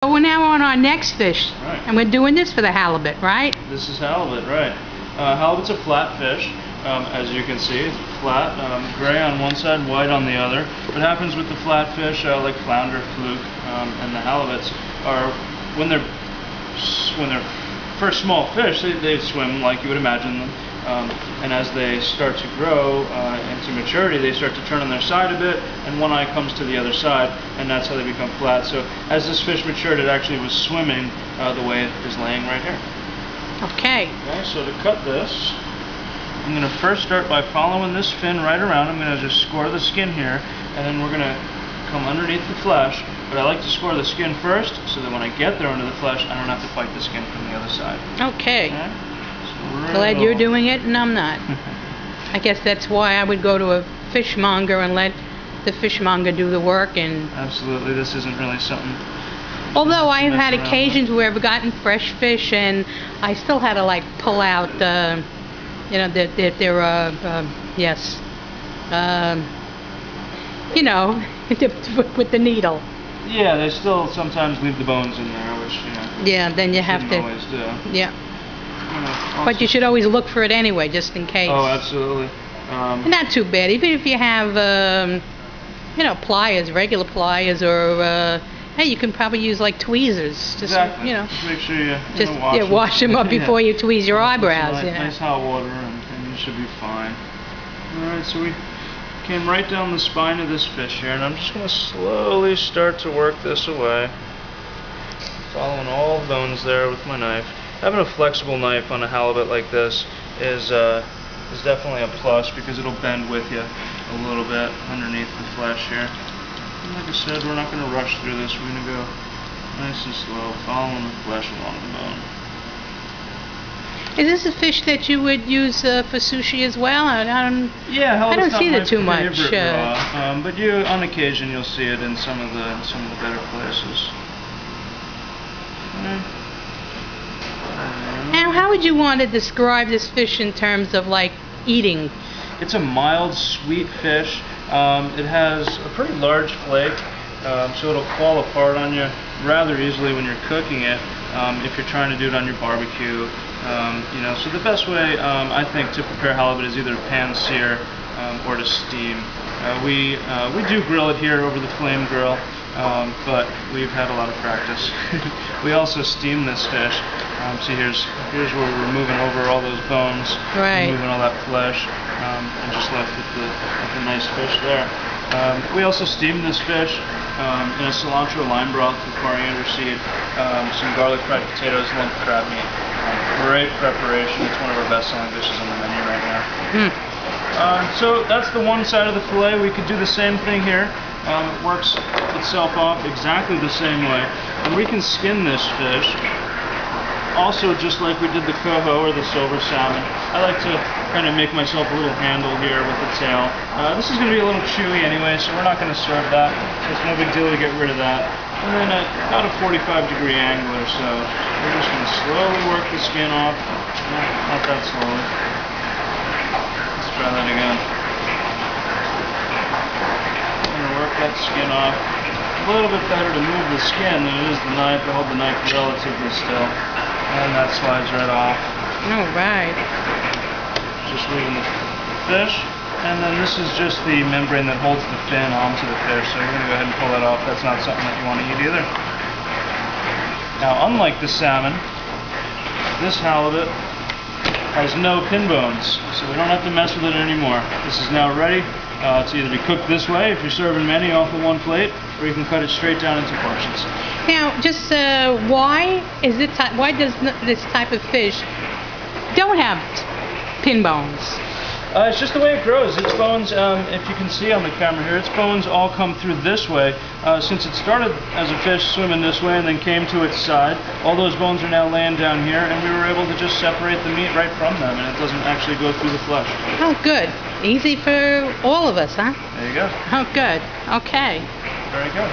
So we're now on our next fish, Right. and we're doing this for the halibut, right? This is halibut, right. Halibut's a flat fish. As you can see, it's flat, gray on one side, white on the other. What happens with the flat fish, like flounder, fluke, and the halibuts, are when they're first small fish, they swim like you would imagine them. And as they start to grow into maturity, they start to turn on their side a bit, and one eye comes to the other side, and that's how they become flat. So as this fish matured, it actually was swimming the way it is laying right here. Okay. Okay, so to cut this, I'm going to first start by following this fin right around. I'm going to just score the skin here, and then we're going to come underneath the flesh. But I like to score the skin first, so that when I get there under the flesh, I don't have to fight the skin from the other side. Okay. Okay? So Glad you're doing it and I'm not. I guess that's why I would go to a fishmonger and let the fishmonger do the work. And absolutely, this isn't really something. Although I've had occasions where I've gotten fresh fish and I still had to like pull out, with the needle. Yeah, they still sometimes leave the bones in there, which Yeah, then you have to. Always do. Yeah. But you should always look for it anyway, just in case. Oh, absolutely. Not too bad, even if you have, pliers, regular pliers, or hey, you can probably use like tweezers. Just, exactly. Just make sure you wash them up before you tweeze your eyebrows. Nice hot water, and you should be fine. All right, so we came right down the spine of this fish here, and I'm just going to slowly start to work this away, following all the bones there with my knife. Having a flexible knife on a halibut like this is definitely a plus, because it'll bend with you a little bit underneath the flesh here. And like I said, we're not going to rush through this. We're going to go nice and slow, following the flesh along the bone. Is this a fish that you would use for sushi as well? I don't see it too much. Raw, but on occasion you'll see it in some of the better places. Now, how would you want to describe this fish in terms of like eating? It's a mild, sweet fish. It has a pretty large flake, so it'll fall apart on you rather easily when you're cooking it. If you're trying to do it on your barbecue, so the best way I think to prepare halibut is either to pan sear or to steam. We do grill it here over the flame grill, but we've had a lot of practice. We also steam this fish. See, here's where we're removing over all those bones, right, removing all that flesh, and just left with the nice fish there. We also steam this fish in a cilantro lime broth with coriander seed, some garlic fried potatoes, lump crab meat. Great preparation. It's one of our best-selling dishes on the menu right now. So that's the one side of the fillet. We could do the same thing here. It works itself off exactly the same way. And we can skin this fish also just like we did the coho or the silver salmon. I like to kind of make myself a little handle here with the tail. This is going to be a little chewy anyway, so we're not going to serve that. So it's no big deal to get rid of that. And then at about a 45-degree angle or so, we're just going to slowly work the skin off. Not that slowly. Let's try that again. I'm going to work that skin off. It's a little bit better to move the skin than it is the knife, to hold the knife relatively still. And that slides right off. All right. Just leaving the fish. And then this is just the membrane that holds the fin onto the fish. So you're going to go ahead and pull that off. That's not something that you want to eat either. Now, unlike the salmon, this halibut has no pin bones. So we don't have to mess with it anymore. This is now ready to either be cooked this way, if you're serving many off of one plate, or you can cut it straight down into portions. Now, just why does this type of fish don't have pin bones? It's just the way it grows. Its bones, if you can see on the camera here, its bones all come through this way. Since it started as a fish swimming this way and then came to its side, all those bones are now laying down here, and we were able to just separate the meat right from them, and it doesn't actually go through the flesh. Oh, good. Easy for all of us, huh? There you go. Oh, good. Okay. Very good.